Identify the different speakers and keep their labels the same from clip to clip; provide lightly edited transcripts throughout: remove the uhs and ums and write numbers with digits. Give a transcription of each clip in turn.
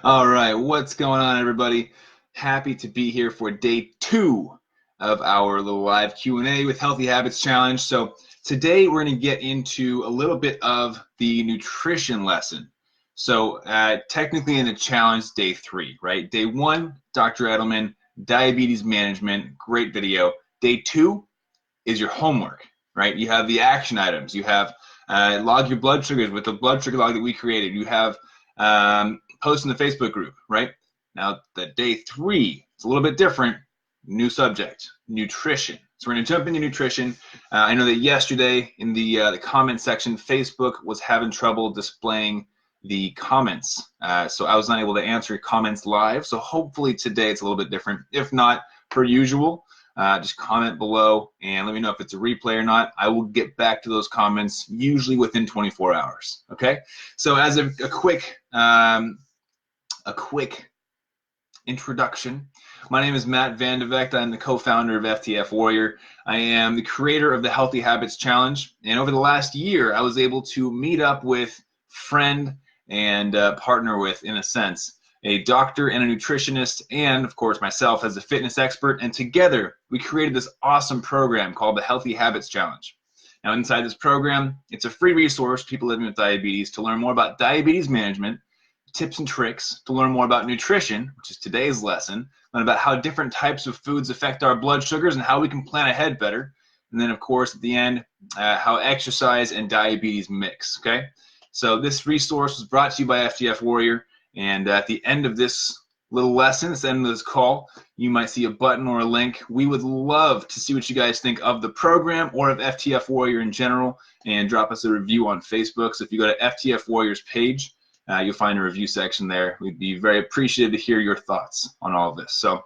Speaker 1: All right, what's going on, everybody? Happy to be here for day 2 of our little live Q&A with Healthy Habits Challenge. So today we're going to get into a little bit of the nutrition lesson. So technically in the challenge, day 3, right? Day 1, Dr. Edelman, diabetes management, great video. Day 2 is your homework, right? You have the action items. You have log your blood sugars with the blood sugar log that we created. You have post in the Facebook group, right? Now, the day 3, it's a little bit different. New subject, nutrition. So we're going to jump into nutrition. I know that yesterday in the comment section, Facebook was having trouble displaying the comments. So I was not able to answer comments live. So hopefully today it's a little bit different. If not, per usual, just comment below and let me know if it's a replay or not. I will get back to those comments usually within 24 hours. Okay. So as a quick introduction, my name is Matt Van de Vecht. I'm the co-founder of FTF Warrior. I am the creator of the Healthy Habits Challenge. And over the last year, I was able to meet up with, friend, and partner with, in a sense, a doctor and a nutritionist, and of course myself as a fitness expert, and together we created this awesome program called the Healthy Habits Challenge. Now inside this program, it's a free resource for people living with diabetes to learn more about diabetes management, tips and tricks, to learn more about nutrition, which is today's lesson, and about how different types of foods affect our blood sugars and how we can plan ahead better. And then of course at the end, how exercise and diabetes mix, okay? So this resource was brought to you by FTF Warrior. And at the end of this little lesson, at the end of this call, you might see a button or a link. We would love to see what you guys think of the program or of FTF Warrior in general, and drop us a review on Facebook. So if you go to FTF Warrior's page, you'll find a review section there. We'd be very appreciative to hear your thoughts on all of this. So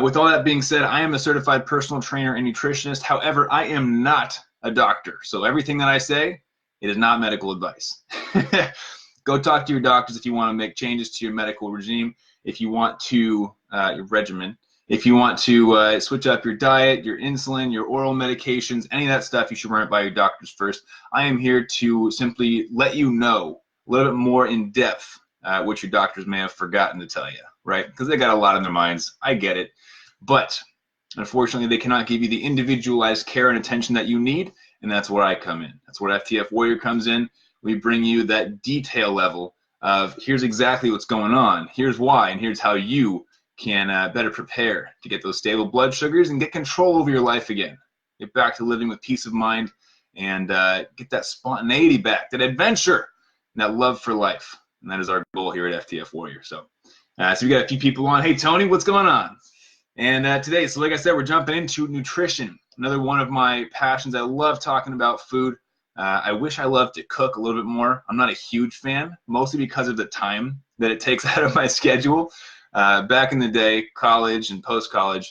Speaker 1: with all that being said, I am a certified personal trainer and nutritionist. However, I am not a doctor. So everything that I say, it is not medical advice. Go talk to your doctors if you want to make changes to your medical regime, if you want to, your regimen, if you want to switch up your diet, your insulin, your oral medications, any of that stuff, you should run it by your doctors first. I am here to simply let you know a little bit more in depth what your doctors may have forgotten to tell you, right? Because they got a lot on their minds. I get it. But unfortunately, they cannot give you the individualized care and attention that you need, and that's where I come in. That's where FTF Warrior comes in. We bring you that detail level of here's exactly what's going on, here's why, and here's how you can better prepare to get those stable blood sugars and get control over your life again. Get back to living with peace of mind and get that spontaneity back, that adventure, and that love for life. And that is our goal here at FTF Warrior. So we got a few people on. Hey, Tony, what's going on? And today, so like I said, we're jumping into nutrition. Another one of my passions. I love talking about food. I wish I loved to cook a little bit more. I'm not a huge fan, mostly because of the time that it takes out of my schedule. Back in the day, college and post-college,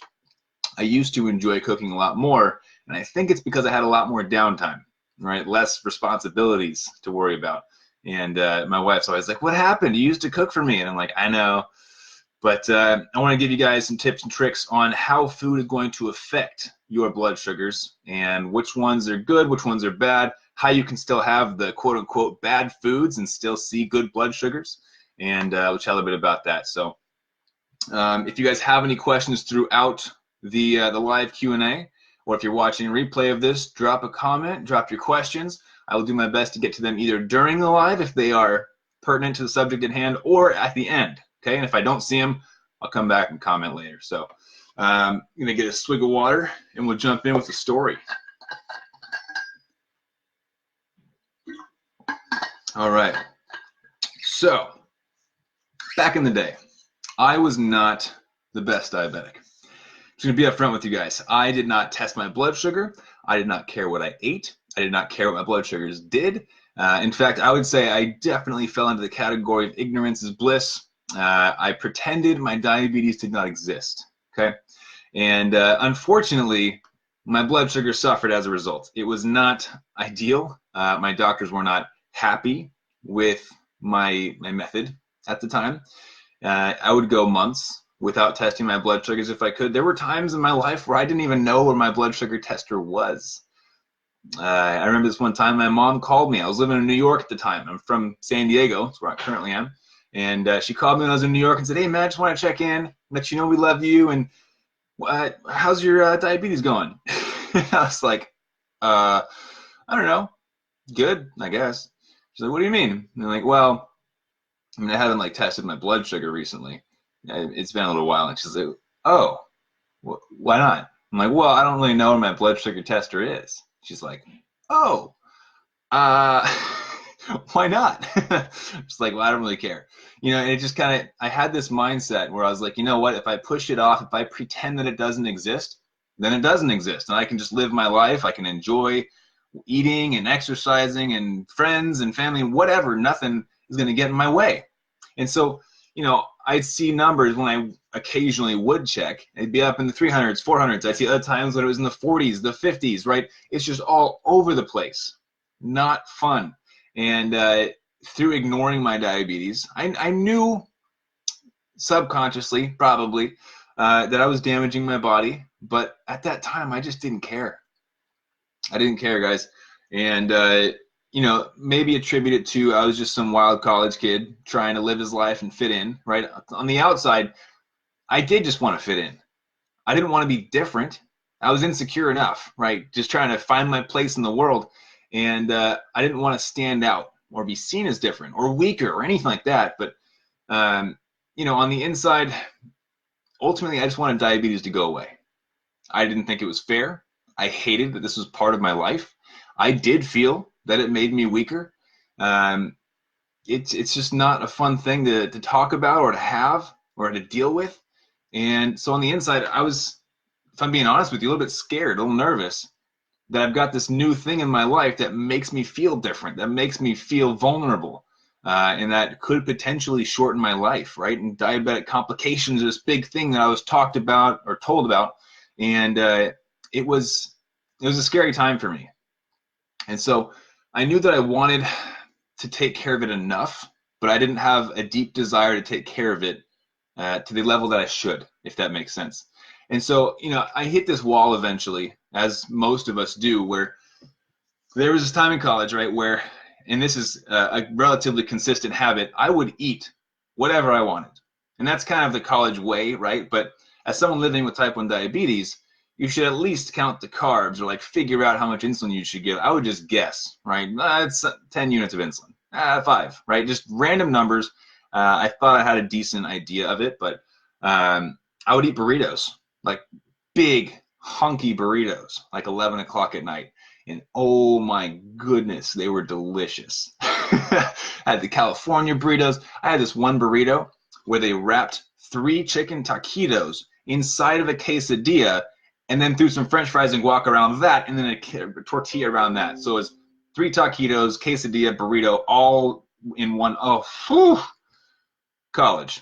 Speaker 1: I used to enjoy cooking a lot more, and I think it's because I had a lot more downtime, right? Less responsibilities to worry about. And my wife's always like, what happened? You used to cook for me. And I'm like, I know. But I want to give you guys some tips and tricks on how food is going to affect your blood sugars and which ones are good, which ones are bad, how you can still have the quote-unquote bad foods and still see good blood sugars, and we'll chat a little bit about that. So if you guys have any questions throughout the live Q&A, or if you're watching a replay of this, drop a comment, drop your questions. I will do my best to get to them either during the live if they are pertinent to the subject at hand, or at the end. Okay, and if I don't see them, I'll come back and comment later. So I'm gonna get a swig of water and we'll jump in with the story. All right, so back in the day, I was not the best diabetic. I'm just gonna be upfront with you guys. I did not test my blood sugar. I did not care what I ate. I did not care what my blood sugars did. In fact, I would say I definitely fell into the category of ignorance is bliss. I pretended my diabetes did not exist, okay? And unfortunately, my blood sugar suffered as a result. It was not ideal. My doctors were not happy with my method at the time. I would go months without testing my blood sugars if I could. There were times in my life where I didn't even know where my blood sugar tester was. I remember this one time my mom called me. I was living in New York at the time. I'm from San Diego. That's where I currently am. And she called me when I was in New York and said, "Hey, Matt, just want to check in, let you know we love you, and how's your diabetes going?" I was like, I don't know, good, I guess. She's like, "What do you mean?" And I'm like, "Well, I mean, I haven't like tested my blood sugar recently. It's been a little while." And she's like, "Oh, why not?" I'm like, "Well, I don't really know where my blood sugar tester is." She's like, "Oh, uh, why not?" Just like, "Well, I don't really care." And it just kind of, I had this mindset where I was like, you know what, if I push it off, if I pretend that it doesn't exist, then it doesn't exist. And I can just live my life. I can enjoy eating and exercising and friends and family and whatever. Nothing is going to get in my way. And so, I'd see numbers when I occasionally would check. It'd be up in the 300s, 400s. I'd see other times when it was in the 40s, the 50s, right? It's just all over the place. Not fun. And through ignoring my diabetes, I knew subconsciously, probably, that I was damaging my body. But at that time, I just didn't care. I didn't care, guys. And maybe attribute it to I was just some wild college kid trying to live his life and fit in, right? On the outside, I did just want to fit in. I didn't want to be different. I was insecure enough, right? Just trying to find my place in the world. And I didn't want to stand out or be seen as different or weaker or anything like that. But, on the inside, ultimately, I just wanted diabetes to go away. I didn't think it was fair. I hated that this was part of my life. I did feel that it made me weaker. It's just not a fun thing to talk about or to have or to deal with. And so on the inside, I was, if I'm being honest with you, a little bit scared, a little nervous that I've got this new thing in my life that makes me feel different, that makes me feel vulnerable, and that could potentially shorten my life, right? And diabetic complications are this big thing that I was talked about or told about, and it was a scary time for me. And so I knew that I wanted to take care of it enough, but I didn't have a deep desire to take care of it to the level that I should, if that makes sense. And so, I hit this wall eventually, as most of us do, where there was this time in college, right, where, and this is a relatively consistent habit, I would eat whatever I wanted. And that's kind of the college way, right? But as someone living with type 1 diabetes, you should at least count the carbs or like figure out how much insulin you should give. I would just guess, right? It's 10 units of insulin, 5, right? Just random numbers. I thought I had a decent idea of it, but I would eat burritos, like big, hunky burritos, like 11 o'clock at night. And oh my goodness, they were delicious. I had the California burritos. I had this one burrito where they wrapped 3 chicken taquitos inside of a quesadilla and then threw some French fries and guac around that, and then a tortilla around that. So it's 3 taquitos, quesadilla, burrito, all in one. Oh, whew. College.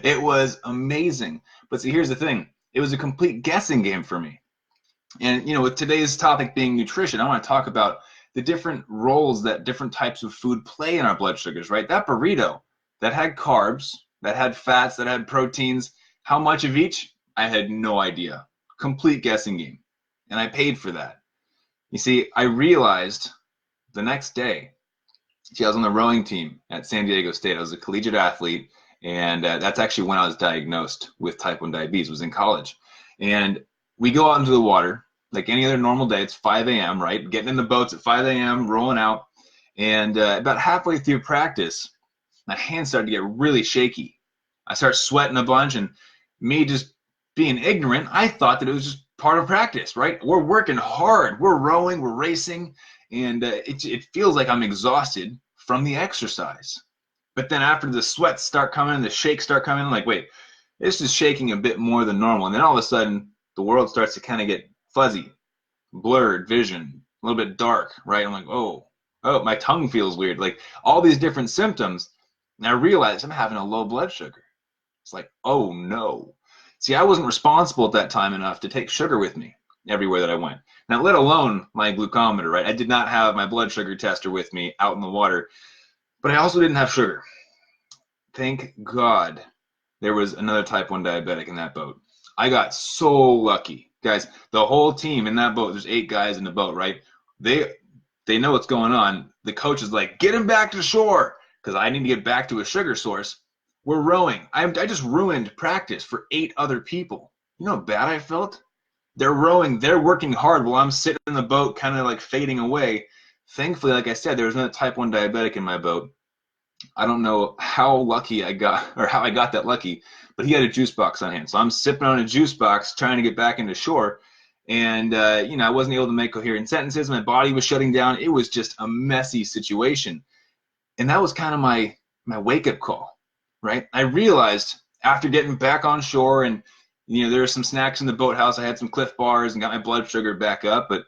Speaker 1: It was amazing. But see, here's the thing. It was a complete guessing game for me. And, with today's topic being nutrition, I want to talk about the different roles that different types of food play in our blood sugars, right? That burrito that had carbs, that had fats, that had proteins, how much of each? I had no idea. Complete guessing game. And I paid for that. You see, I realized the next day, I was on the rowing team at San Diego State. I was a collegiate athlete, and that's actually when I was diagnosed with type 1 diabetes, was in college. And we go out into the water like any other normal day. It's 5 a.m., right? Getting in the boats at 5 a.m., rolling out. And about halfway through practice, my hands started to get really shaky. I started sweating a bunch, and me just being ignorant, I thought that it was just part of practice, right? We're working hard. We're rowing, we're racing, and it feels like I'm exhausted from the exercise. But then after the sweats start coming, the shakes start coming, I'm like, wait, this is shaking a bit more than normal. And then all of a sudden, the world starts to kind of get fuzzy, blurred vision, a little bit dark, right? I'm like, oh, my tongue feels weird. Like all these different symptoms. And I realized I'm having a low blood sugar. It's like, oh no. See, I wasn't responsible at that time enough to take sugar with me everywhere that I went. Now, let alone my glucometer, right? I did not have my blood sugar tester with me out in the water, but I also didn't have sugar. Thank God there was another type 1 diabetic in that boat. I got so lucky. Guys, the whole team in that boat, there's 8 guys in the boat, right? They know what's going on. The coach is like, get him back to shore. because I need to get back to a sugar source, we're rowing. I just ruined practice for 8 other people. You know how bad I felt? They're rowing, they're working hard while I'm sitting in the boat kind of like fading away. Thankfully, like I said, there was no type 1 diabetic in my boat. I don't know how lucky I got, or how I got that lucky, but he had a juice box on hand. So I'm sipping on a juice box trying to get back into shore. And, I wasn't able to make coherent sentences. My body was shutting down. It was just a messy situation. And that was kind of my wake-up call, right? I realized after getting back on shore and, there were some snacks in the boathouse. I had some Cliff Bars and got my blood sugar back up. But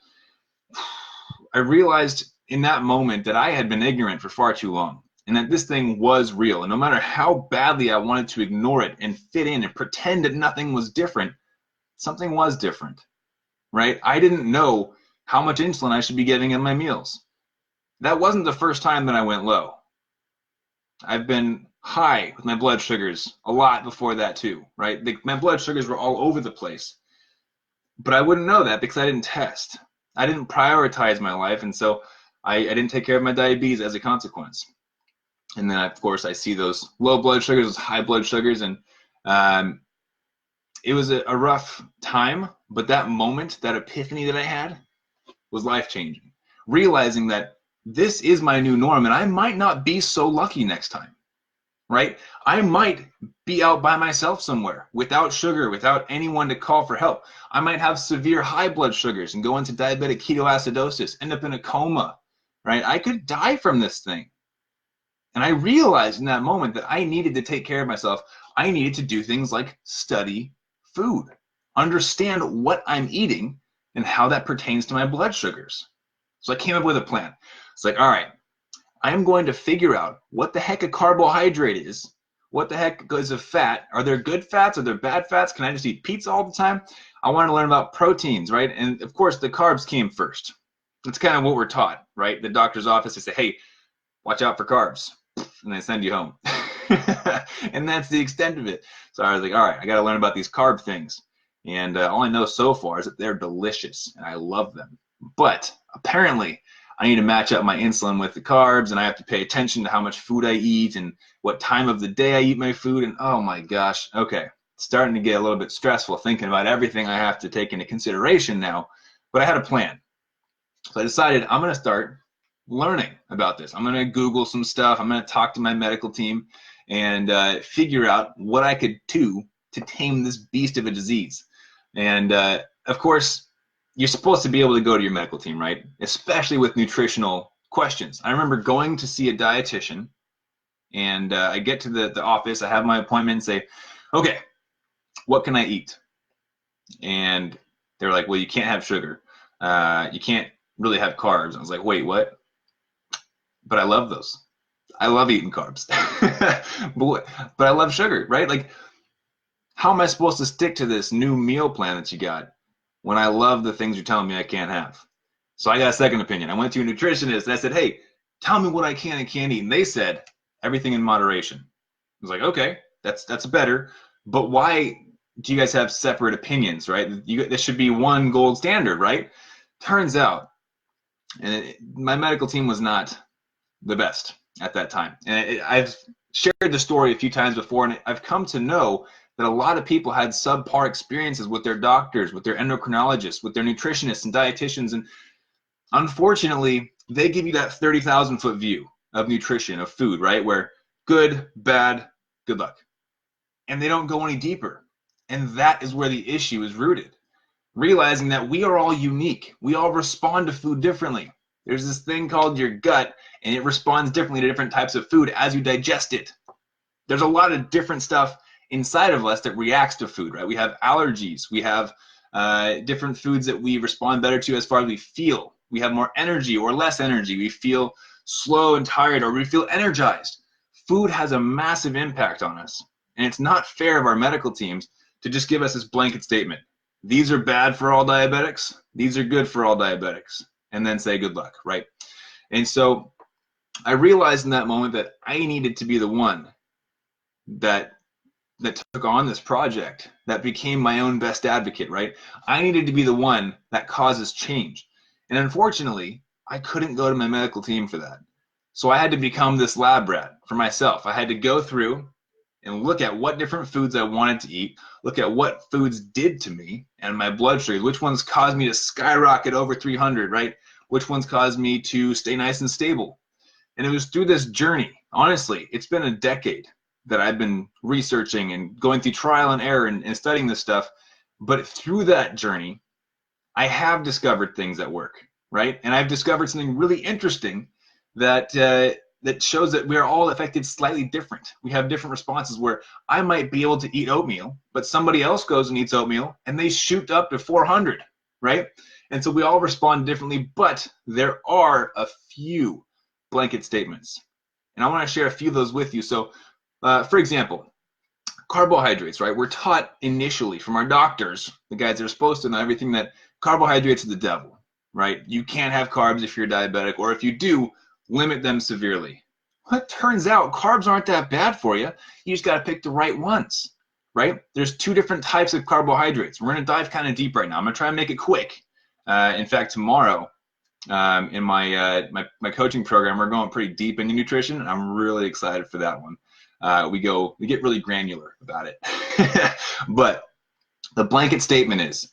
Speaker 1: I realized in that moment that I had been ignorant for far too long and that this thing was real. And no matter how badly I wanted to ignore it and fit in and pretend that nothing was different, something was different, right? I didn't know how much insulin I should be getting in my meals. That wasn't the first time that I went low. I've been high with my blood sugars a lot before that too, right? My blood sugars were all over the place. But I wouldn't know that because I didn't test. I didn't prioritize my life, and so I didn't take care of my diabetes as a consequence. And then, of course, I see those low blood sugars, those high blood sugars, and it was a rough time, but that moment, that epiphany that I had was life-changing. Realizing that this is my new norm, and I might not be so lucky next time, right? I might be out by myself somewhere without sugar, without anyone to call for help. I might have severe high blood sugars and go into diabetic ketoacidosis, end up in a coma, right? I could die from this thing. And I realized in that moment that I needed to take care of myself. I needed to do things like study food, understand what I'm eating and how that pertains to my blood sugars. So I came up with a plan. It's like, all right, I'm going to figure out what the heck a carbohydrate is. What the heck is a fat? Are there good fats? Are there bad fats? Can I just eat pizza all the time? I want to learn about proteins, right? And of course, the carbs came first. That's kind of what we're taught, right? The doctor's office, they say, hey, watch out for carbs. And they send you home. And that's the extent of it. So I was like, all right, I got to learn about these carb things. And all I know so far is that they're delicious and I love them. But apparently, I need to match up my insulin with the carbs, and I have to pay attention to how much food I eat and what time of the day I eat my food. And oh my gosh, okay, it's starting to get a little bit stressful thinking about everything I have to take into consideration now. But I had a plan. So I decided I'm going to start learning about this. I'm going to Google some stuff. I'm going to talk to my medical team and figure out what I could do to tame this beast of a disease. And of course, you're supposed to be able to go to your medical team, right? Especially with nutritional questions. I remember going to see a dietitian, and I get to the office, I have my appointment and say, okay, what can I eat? And they're like, well, you can't have sugar. You can't really have carbs. I was like, wait, what? But I love those. I love eating carbs. but I love sugar, right? Like, how am I supposed to stick to this new meal plan that you got when I love the things you're telling me I can't have? So I got a second opinion. I went to a nutritionist and I said, hey, tell me what I can and can't eat. And they said, everything in moderation. I was like, okay, that's better. But why do you guys have separate opinions, right? There should be one gold standard, right? Turns out, my medical team was not the best at that time. And I've shared the story a few times before, and I've come to know that a lot of people had subpar experiences with their doctors, with their endocrinologists, with their nutritionists and dietitians. And unfortunately, they give you that 30,000-foot view of nutrition, of food, right? Where good, bad, good luck. And they don't go any deeper. And that is where the issue is rooted. Realizing that we are all unique. We all respond to food differently. There's this thing called your gut, and it responds differently to different types of food as you digest it. There's a lot of different stuff inside of us that reacts to food, right? We have allergies. We have different foods that we respond better to as far as we feel. We have more energy or less energy. We feel slow and tired, or we feel energized. Food has a massive impact on us, and it's not fair of our medical teams to just give us this blanket statement. These are bad for all diabetics. These are good for all diabetics. And then say good luck, right? And so I realized in that moment that I needed to be the one that took on this project, that became my own best advocate, right? I needed to be the one that causes change. And unfortunately, I couldn't go to my medical team for that. So I had to become this lab rat for myself. I had to go through and look at what different foods I wanted to eat, look at what foods did to me and my blood sugar, which ones caused me to skyrocket over 300, right? Which ones caused me to stay nice and stable. And it was through this journey, honestly, it's been a decade that I've been researching and going through trial and error and studying this stuff. But through that journey, I have discovered things that work, right? And I've discovered something really interesting that that shows that we are all affected slightly different. We have different responses where I might be able to eat oatmeal, but somebody else goes and eats oatmeal and they shoot up to 400, right? And so we all respond differently, but there are a few blanket statements. And I want to share a few of those with you. So, for example, carbohydrates, right? We're taught initially from our doctors, the guys that are supposed to know everything, that carbohydrates are the devil, right? You can't have carbs if you're diabetic, or if you do, limit them severely. Well, it turns out carbs aren't that bad for you. You just got to pick the right ones, right? There's two different types of carbohydrates. We're going to dive kind of deep right now. I'm going to try and make it quick. In fact, tomorrow in my coaching program, we're going pretty deep into nutrition, and I'm really excited for that one. We get really granular about it. But the blanket statement is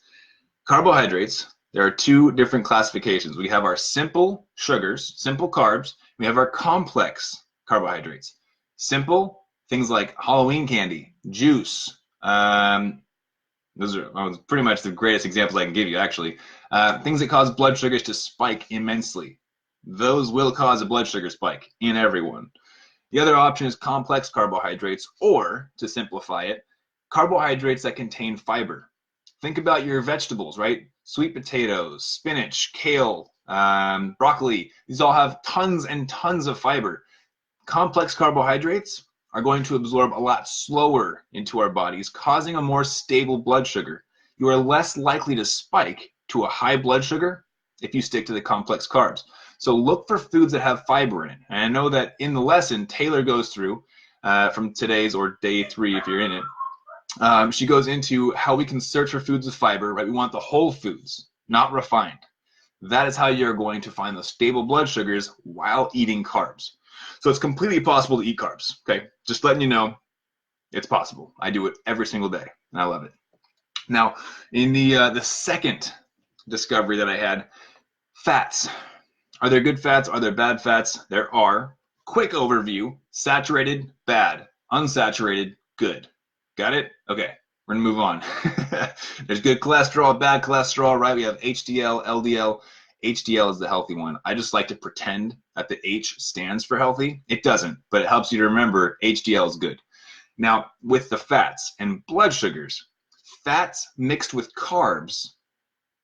Speaker 1: carbohydrates. There are two different classifications. We have our simple sugars, simple carbs. We have our complex carbohydrates. Simple, things like Halloween candy, juice. Those are pretty much the greatest examples I can give you, actually. Things that cause blood sugars to spike immensely. Those will cause a blood sugar spike in everyone. The other option is complex carbohydrates, or, to simplify it, carbohydrates that contain fiber. Think about your vegetables, right? Sweet potatoes, spinach, kale, broccoli. These all have tons and tons of fiber. Complex carbohydrates are going to absorb a lot slower into our bodies, causing a more stable blood sugar. You are less likely to spike to a high blood sugar if you stick to the complex carbs. So look for foods that have fiber in it. And I know that in the lesson, Taylor goes through from today's, or day 3 if you're in it, she goes into how we can search for foods with fiber, right? We want the whole foods, not refined. That is how you're going to find those stable blood sugars while eating carbs. So it's completely possible to eat carbs, okay? Just letting you know, it's possible. I do it every single day, and I love it. Now, in the second discovery that I had, fats. Are there good fats? Are there bad fats? There are. Quick overview: saturated, bad; unsaturated, good. Got it? Okay, we're gonna move on. There's good cholesterol, bad cholesterol, right? We have HDL, LDL. HDL is the healthy one. I just like to pretend that the H stands for healthy. It doesn't, but it helps you to remember HDL is good. Now, with the fats and blood sugars, fats mixed with carbs,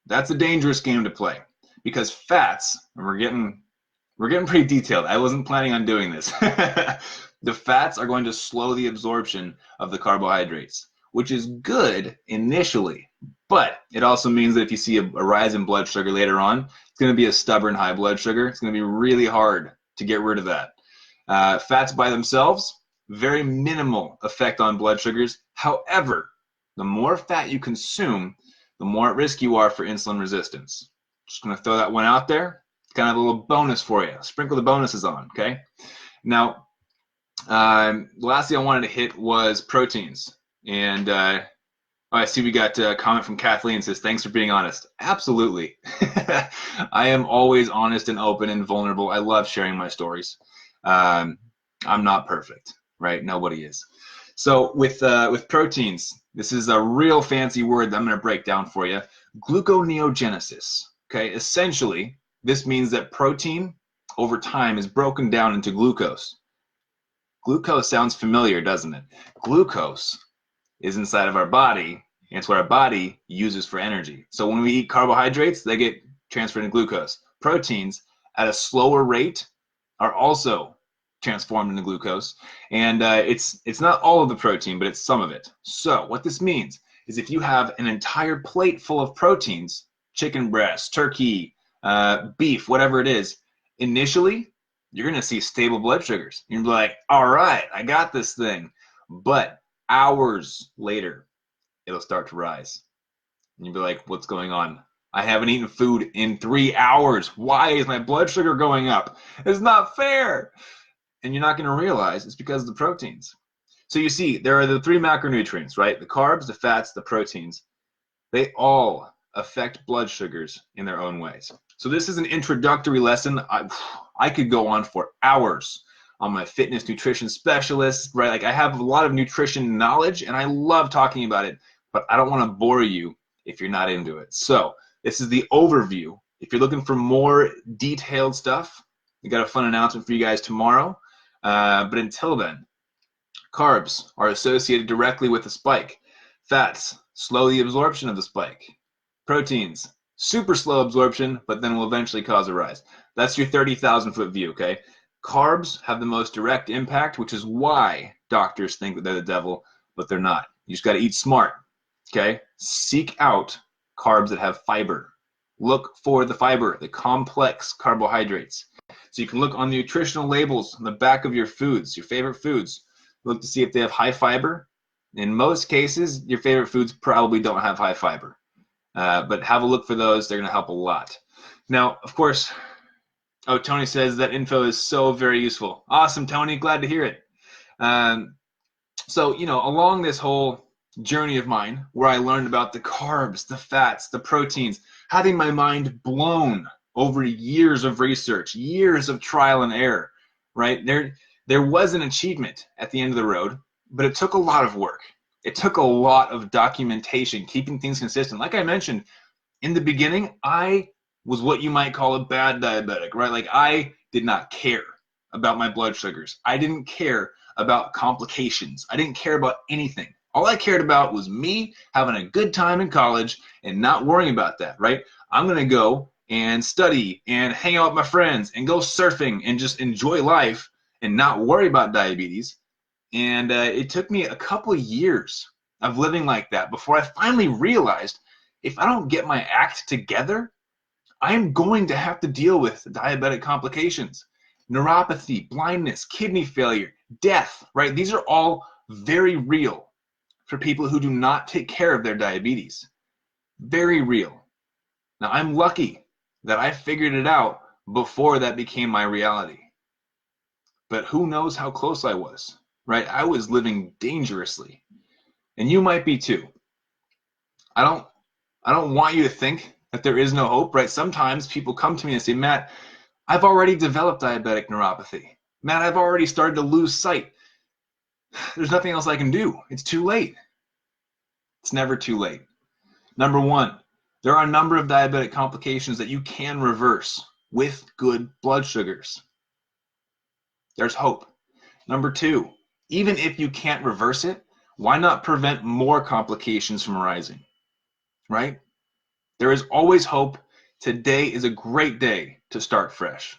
Speaker 1: that's a dangerous game to play, because fats, and we're getting pretty detailed. I wasn't planning on doing this. The fats are going to slow the absorption of the carbohydrates, which is good initially, but it also means that if you see a rise in blood sugar later on, it's going to be a stubborn high blood sugar. It's going to be really hard to get rid of that. Fats by themselves, very minimal effect on blood sugars. However, the more fat you consume, the more at risk you are for insulin resistance. Just going to throw that one out there. It's kind of a little bonus for you. Sprinkle the bonuses on, okay? Now, the last thing I wanted to hit was proteins. And I see we got a comment from Kathleen, says, thanks for being honest. Absolutely. I am always honest and open and vulnerable. I love sharing my stories. I'm not perfect, right? Nobody is. So with proteins, this is a real fancy word that I'm going to break down for you. Gluconeogenesis. Okay, essentially, this means that protein over time is broken down into glucose. Glucose sounds familiar, doesn't it? Glucose is inside of our body, and it's what our body uses for energy. So when we eat carbohydrates, they get transferred into glucose. Proteins, at a slower rate, are also transformed into glucose, and it's not all of the protein, but it's some of it. So what this means is if you have an entire plate full of proteins, chicken breast, turkey, beef, whatever it is, initially you're going to see stable blood sugars. You're going to be like, all right, I got this thing. But hours later, it'll start to rise. And you'll be like, what's going on? I haven't eaten food in 3 hours. Why is my blood sugar going up? It's not fair. And you're not going to realize it's because of the proteins. So you see, there are the 3 macronutrients, right? The carbs, the fats, the proteins. They all affect blood sugars in their own ways. So this is an introductory lesson. I could go on for hours. I'm a fitness nutrition specialist, right? Like I have a lot of nutrition knowledge and I love talking about it, but I don't want to bore you if you're not into it. So this is the overview. If you're looking for more detailed stuff, we got a fun announcement for you guys tomorrow. But until then, carbs are associated directly with the spike. Fats, slow the absorption of the spike. Proteins, super slow absorption, but then will eventually cause a rise. That's your 30,000-foot view, okay? Carbs have the most direct impact, which is why doctors think that they're the devil, but they're not. You just got to eat smart, okay? Seek out carbs that have fiber. Look for the fiber, the complex carbohydrates. So you can look on the nutritional labels on the back of your foods, your favorite foods. Look to see if they have high fiber. In most cases, your favorite foods probably don't have high fiber. But have a look for those. They're going to help a lot. Now, of course, oh, Tony says that info is so very useful. Awesome, Tony. Glad to hear it. So, along this whole journey of mine where I learned about the carbs, the fats, the proteins, having my mind blown over years of research, years of trial and error, right? There was an achievement at the end of the road, but it took a lot of work. It took a lot of documentation, keeping things consistent. Like I mentioned, in the beginning, I was what you might call a bad diabetic, right? Like I did not care about my blood sugars. I didn't care about complications. I didn't care about anything. All I cared about was me having a good time in college and not worrying about that, right? I'm going to go and study and hang out with my friends and go surfing and just enjoy life and not worry about diabetes. And it took me a couple of years of living like that before I finally realized if I don't get my act together, I'm going to have to deal with diabetic complications, neuropathy, blindness, kidney failure, death, right? These are all very real for people who do not take care of their diabetes. Very real. Now, I'm lucky that I figured it out before that became my reality. But who knows how close I was, right? I was living dangerously. And you might be too. I don't want you to think that there is no hope, right? Sometimes people come to me and say, Matt, I've already developed diabetic neuropathy. Matt, I've already started to lose sight. There's nothing else I can do. It's too late. It's never too late. Number one, there are a number of diabetic complications that you can reverse with good blood sugars. There's hope. Number two, even if you can't reverse it, why not prevent more complications from arising, right? There is always hope. Today is a great day to start fresh,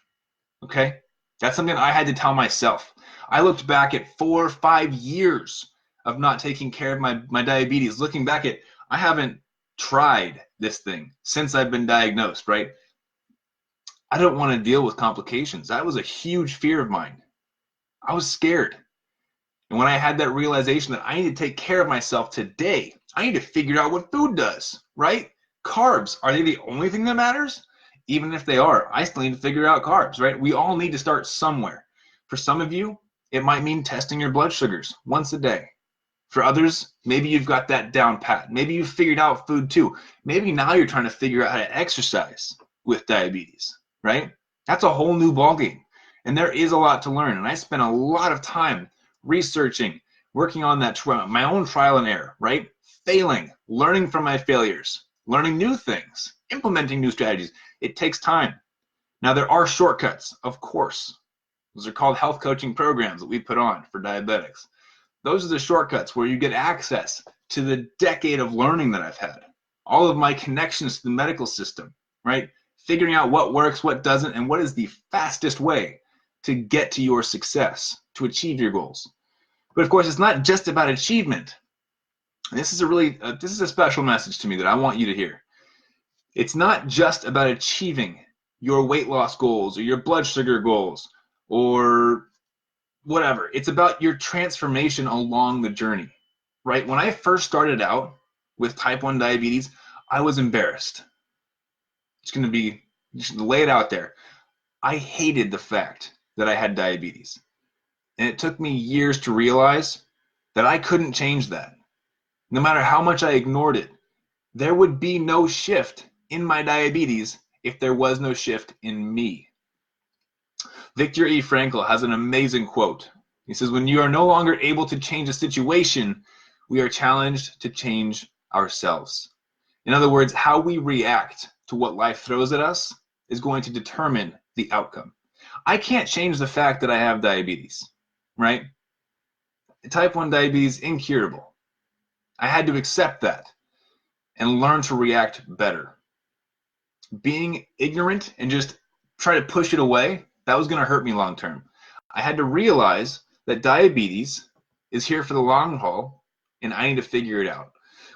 Speaker 1: okay? That's something I had to tell myself. I looked back at 4 or 5 years of not taking care of my diabetes, looking back at, I haven't tried this thing since I've been diagnosed, right? I don't want to deal with complications. That was a huge fear of mine. I was scared. And when I had that realization that I need to take care of myself today, I need to figure out what food does, right? Carbs, are they the only thing that matters? Even if they are, I still need to figure out carbs, right? We all need to start somewhere. For some of you, it might mean testing your blood sugars once a day. For others, maybe you've got that down pat. Maybe you've figured out food too. Maybe now you're trying to figure out how to exercise with diabetes, right? That's a whole new ballgame. And there is a lot to learn. And I spent a lot of time researching, working on that, my own trial and error, right? Failing, learning from my failures, learning new things, implementing new strategies. It takes time. Now, there are shortcuts, of course. Those are called health coaching programs that we put on for diabetics. Those are the shortcuts where you get access to the decade of learning that I've had, all of my connections to the medical system, right? Figuring out what works, what doesn't, and what is the fastest way to get to your success, to achieve your goals. But of course, it's not just about achievement. This is a special message to me that I want you to hear. It's not just about achieving your weight loss goals or your blood sugar goals or whatever. It's about your transformation along the journey, right? When I first started out with type 1 diabetes, I was embarrassed. Just lay it out there. I hated the fact that I had diabetes. And it took me years to realize that I couldn't change that. No matter how much I ignored it, there would be no shift in my diabetes if there was no shift in me. Viktor E. Frankl has an amazing quote. He says, when you are no longer able to change a situation, we are challenged to change ourselves. In other words, how we react to what life throws at us is going to determine the outcome. I can't change the fact that I have diabetes, right? Type 1 diabetes, incurable. I had to accept that and learn to react better. Being ignorant and just try to push it away, that was going to hurt me long term. I had to realize that diabetes is here for the long haul and I need to figure it out.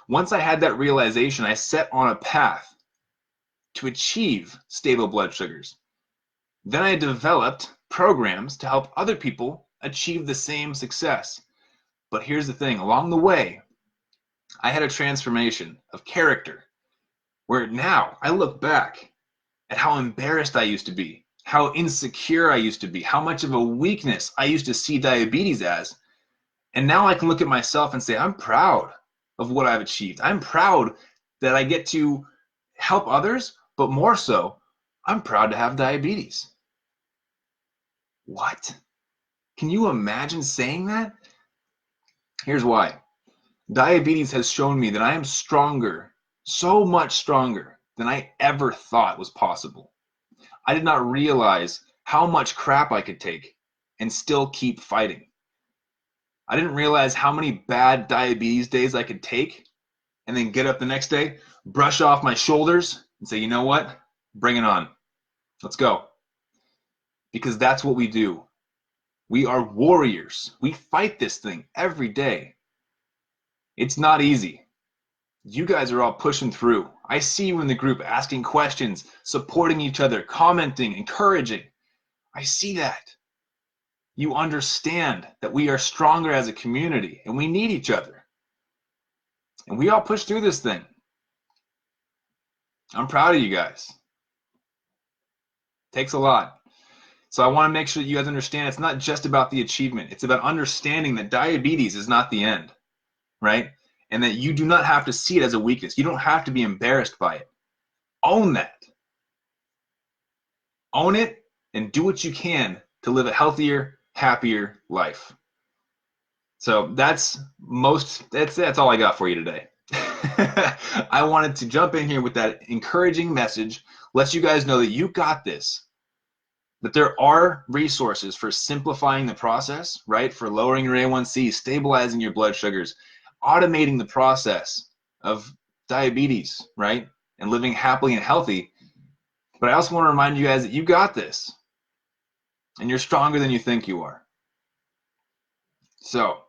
Speaker 1: Once I had that realization, I set on a path to achieve stable blood sugars. Then I developed programs to help other people achieve the same success. But here's the thing, along the way, I had a transformation of character where now I look back at how embarrassed I used to be, how insecure I used to be, how much of a weakness I used to see diabetes as. And now I can look at myself and say, I'm proud of what I've achieved. I'm proud that I get to help others, but more so, I'm proud to have diabetes. What? Can you imagine saying that? Here's why. Diabetes has shown me that I am stronger, so much stronger than I ever thought was possible. I did not realize how much crap I could take and still keep fighting. I didn't realize how many bad diabetes days I could take and then get up the next day, brush off my shoulders and say, you know what? Bring it on. Let's go. Because that's what we do. We are warriors. We fight this thing every day. It's not easy. You guys are all pushing through. I see you in the group asking questions, supporting each other, commenting, encouraging. I see that. You understand that we are stronger as a community and we need each other. And we all push through this thing. I'm proud of you guys. Takes a lot. So I want to make sure that you guys understand it's not just about the achievement. It's about understanding that diabetes is not the end, right? And that you do not have to see it as a weakness. You don't have to be embarrassed by it. Own that. Own it and do what you can to live a healthier, happier life. So that's all I got for you today. I wanted to jump in here with that encouraging message, let you guys know that you got this, that there are resources for simplifying the process, right? For lowering your A1C, stabilizing your blood sugars, automating the process of diabetes, right? And living happily and healthy. But I also want to remind you guys that you got this and you're stronger than you think you are. So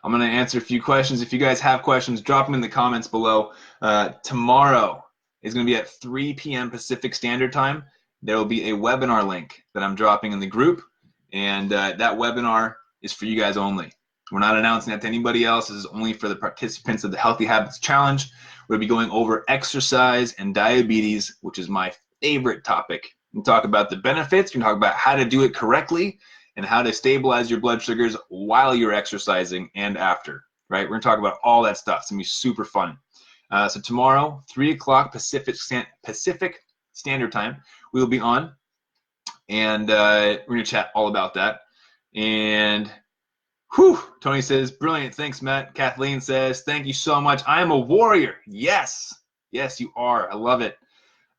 Speaker 1: I'm going to answer a few questions. If you guys have questions, drop them in the comments below. Tomorrow is going to be at 3 p.m. Pacific Standard Time. There will be a webinar link that I'm dropping in the group, and that webinar is for you guys only. We're not announcing that to anybody else. This is only for the participants of the Healthy Habits Challenge. We'll be going over exercise and diabetes, which is my favorite topic. We talk about the benefits. We talk about how to do it correctly and how to stabilize your blood sugars while you're exercising and after, right? We're going to talk about all that stuff. It's going to be super fun. So tomorrow, 3 o'clock Pacific Standard Time, we will be on, and we're going to chat all about that. And whew, Tony says, brilliant. Thanks, Matt. Kathleen says, thank you so much. I am a warrior. Yes. Yes, you are. I love it.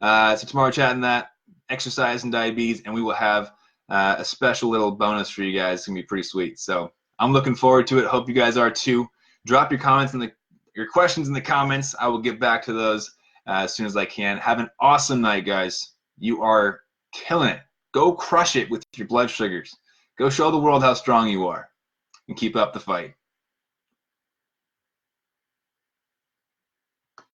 Speaker 1: So tomorrow, chatting that, exercise and diabetes, and we will have a special little bonus for you guys. It's going to be pretty sweet. So I'm looking forward to it. Hope you guys are too. Drop your comments in your questions in the comments. I will get back to those as soon as I can. Have an awesome night, guys. You are killing it. Go crush it with your blood sugars. Go show the world how strong you are and keep up the fight.